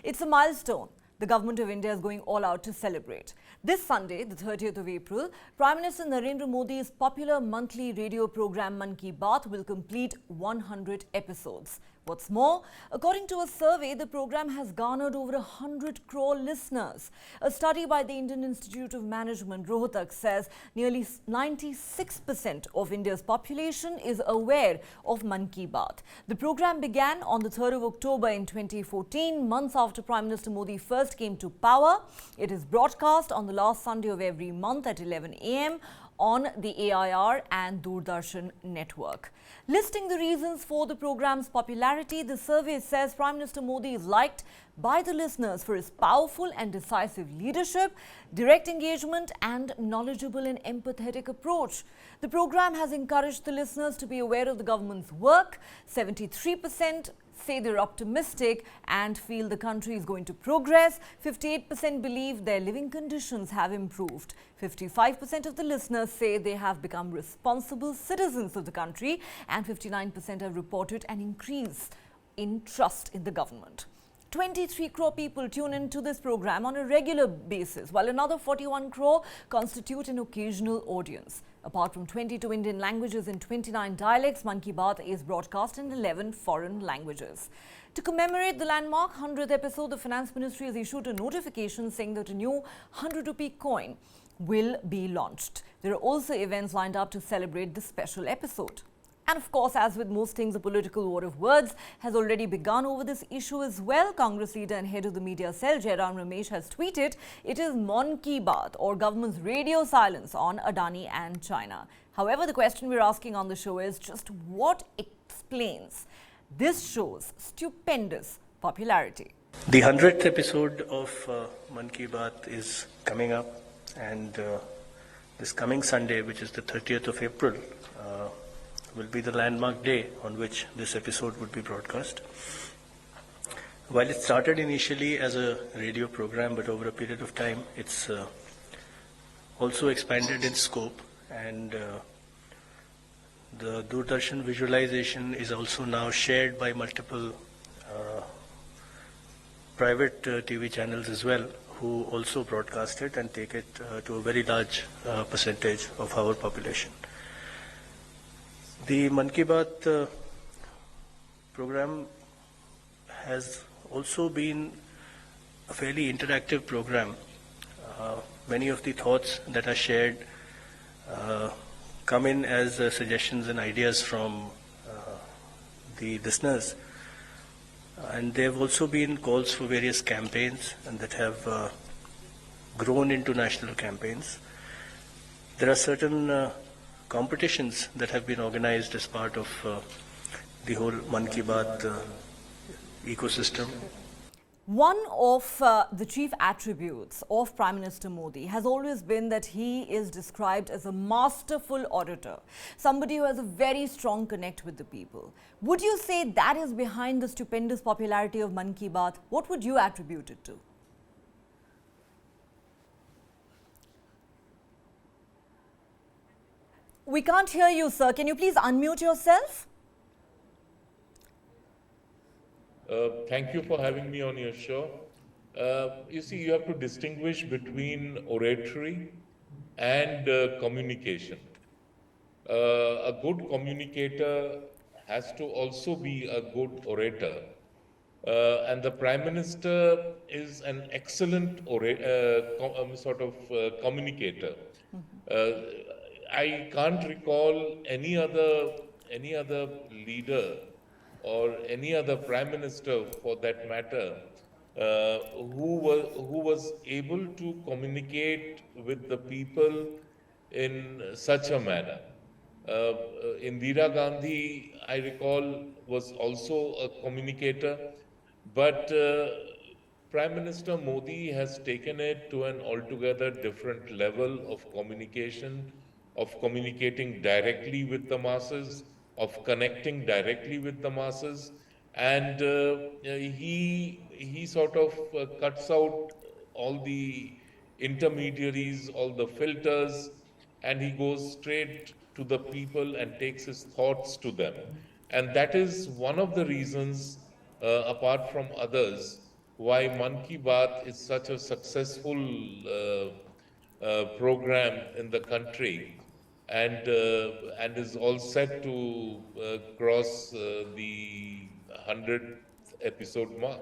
It's a milestone the Government of India is going all out to celebrate. This Sunday, the 30th of April, Prime Minister Narendra Modi's popular monthly radio program Mann Ki Baat will complete 100 episodes. What's more, according to a survey, the program has garnered over 100 crore listeners. A study by the Indian Institute of Management, Rohtak, says nearly 96% of India's population is aware of Mann Ki Baat. The program began on the 3rd of October in 2014, months after Prime Minister Modi first came to power. It is broadcast on the last Sunday of every month at 11 a.m. on the AIR and Doordarshan network. Listing the reasons for the program's popularity, the survey says Prime Minister Modi is liked by the listeners for his powerful and decisive leadership, direct engagement and knowledgeable and empathetic approach. The program has encouraged the listeners to be aware of the government's work. 73% say they're optimistic and feel the country is going to progress. 58% believe their living conditions have improved. 55% of the listeners say they have become responsible citizens of the country, and 59% have reported an increase in trust in the government. 23 crore people tune into this program on a regular basis, while another 41 crore constitute an occasional audience. Apart from 22 Indian languages and 29 dialects, Mann Ki Baat is broadcast in 11 foreign languages. To commemorate the landmark 100th episode, the Finance Ministry has issued a notification saying that a new 100 rupee coin will be launched. There are also events lined up to celebrate this special episode. And of course, as with most things, a political war of words has already begun over this issue as well. Congress leader and head of the media cell, Jairam Ramesh, has tweeted, "It is Mann Ki Baat, or government's radio silence on Adani and China." However, the question we're asking on the show is just what explains this show's stupendous popularity. The 100th episode of Mann Ki Baat is coming up, and this coming Sunday, which is the 30th of April, will be the landmark day on which this episode would be broadcast. While it started initially as a radio program, but over a period of time, it's also expanded in scope, and the Doordarshan visualization is also now shared by multiple private TV channels as well, who also broadcast it and take it to a very large percentage of our population. The Mann Ki Baat program has also been a fairly interactive program. Many of the thoughts that are shared come in as suggestions and ideas from the listeners. And there have also been calls for various campaigns and that have grown into national campaigns. There are certain competitions that have been organized as part of the whole Mann Ki Baat ecosystem. One of the chief attributes of Prime Minister Modi has always been that he is described as a masterful orator, somebody who has a very strong connect with the people. Would you say that is behind the stupendous popularity of Mann Ki Baat? What would you attribute it to? We can't hear you, sir. Can you please unmute yourself? Thank you for having me on your show. You see, you have to distinguish between oratory and communication. A good communicator has to also be a good orator. And the Prime Minister is an excellent communicator. I can't recall any other leader or any other Prime Minister, for that matter, who was able to communicate with the people in such a manner. Indira Gandhi, I recall, was also a communicator, but Prime Minister Modi has taken it to an altogether different level of communication, of communicating directly with the masses, of connecting directly with the masses, and he sort of cuts out all the intermediaries, all the filters, and he goes straight to the people and takes his thoughts to them. And that is one of the reasons, apart from others, why Mann Ki Baat is such a successful program in the country, and is all set to cross the 100th episode mark.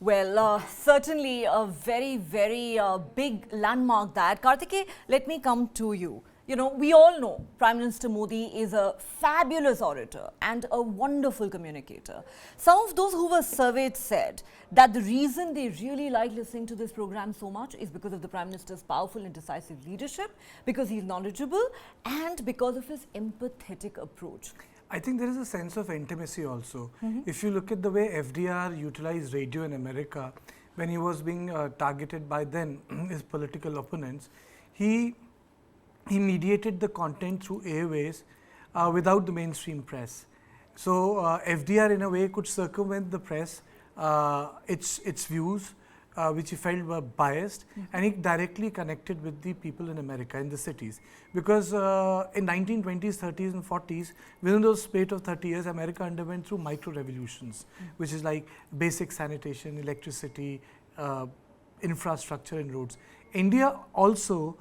Well, certainly a very, very big landmark that. Kartike, let me come to you. You know, we all know Prime Minister Modi is a fabulous orator and a wonderful communicator. Some of those who were surveyed said that the reason they really like listening to this program so much is because of the Prime Minister's powerful and decisive leadership, because he's knowledgeable, and because of his empathetic approach. I think there is a sense of intimacy also. If you look at the way FDR utilized radio in America, when he was being targeted by then his political opponents, he mediated the content through airways without the mainstream press. So FDR in a way could circumvent the press, its views, which he felt were biased, and he directly connected with the people in America, in the cities. Because in 1920s, 30s and 40s, within those spate of 30 years, America underwent through micro-revolutions, which is like basic sanitation, electricity, infrastructure and roads. India also,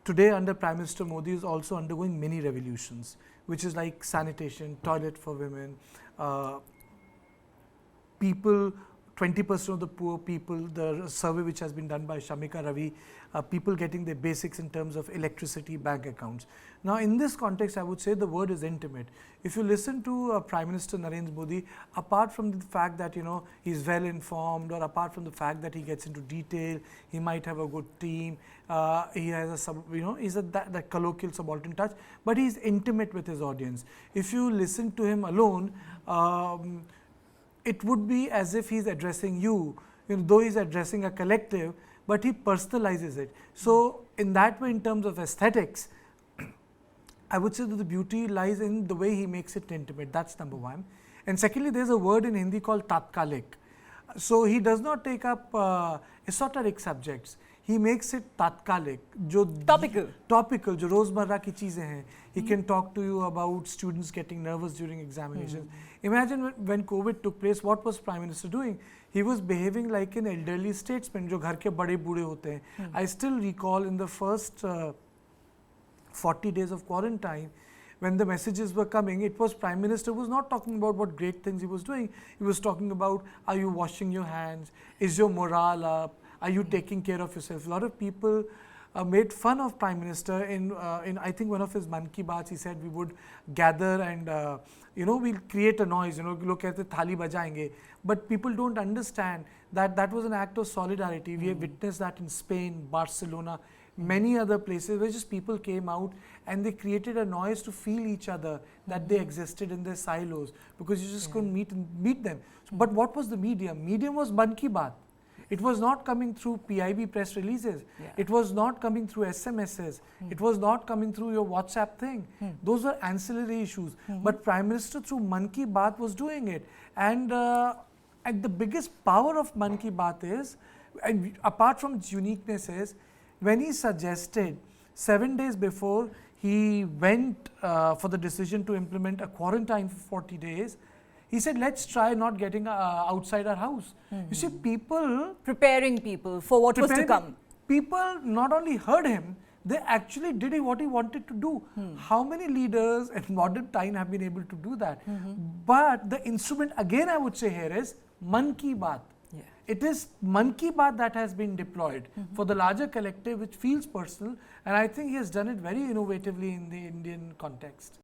today under Prime Minister Modi, is also undergoing many revolutions, which is like sanitation, toilet for women, people, 20% of the poor people, the survey which has been done by Shamika Ravi, people getting their basics in terms of electricity, bank accounts. Now in this context, I would say the word is intimate. If you listen to Prime Minister Narendra Modi, apart from the fact that, you know, he's well informed, or apart from the fact that he gets into detail, he might have a good team, he has a, he's that colloquial subaltern touch, but he's intimate with his audience. If you listen to him alone, it would be as if he's addressing you, though he's addressing a collective, but he personalizes it. So in that way, in terms of aesthetics, I would say that the beauty lies in the way he makes it intimate. That's number one. And secondly, there's a word in Hindi called tatkalik. So he does not take up esoteric subjects. He makes it tatkalik, topical, जो रोजमर्रा की चीजें हैं. He can talk to you about students getting nervous during examinations. Imagine when COVID took place, what was Prime Minister doing? He was behaving like an elderly statesman, जो घर के बड़े बूढ़े होते हैं. I still recall in the first 40 days of quarantine, when the messages were coming, it was Prime Minister was not talking about what great things he was doing. He was talking about, are you washing your hands? Is your morale up? Are you taking care of yourself? A lot of people made fun of Prime Minister in I think one of his Mann Ki Baat. He said we would gather and we'll create a noise. Look at the thali bajayenge. But people don't understand that that was an act of solidarity. We have witnessed that in Spain, Barcelona, many other places where just people came out and they created a noise to feel each other, that they existed in their silos, because you just couldn't meet them. So, but what was the medium? Medium was Mann Ki Baat. It was not coming through PIB press releases. It was not coming through SMSs. It was not coming through your WhatsApp thing. Those were ancillary issues. But Prime Minister through Mann Ki Baat was doing it. And the biggest power of Mann Ki Baat is, and apart from its uniqueness, is when he suggested 7 days before he went for the decision to implement a quarantine for 40 days, he said, let's try not getting outside our house. You see, people... Preparing people for what was to come. People not only heard him, they actually did what he wanted to do. How many leaders in modern time have been able to do that? But the instrument, again I would say here, is Mann Ki Baat. It is Mann Ki Baat that has been deployed for the larger collective, which feels personal, and I think he has done it very innovatively in the Indian context.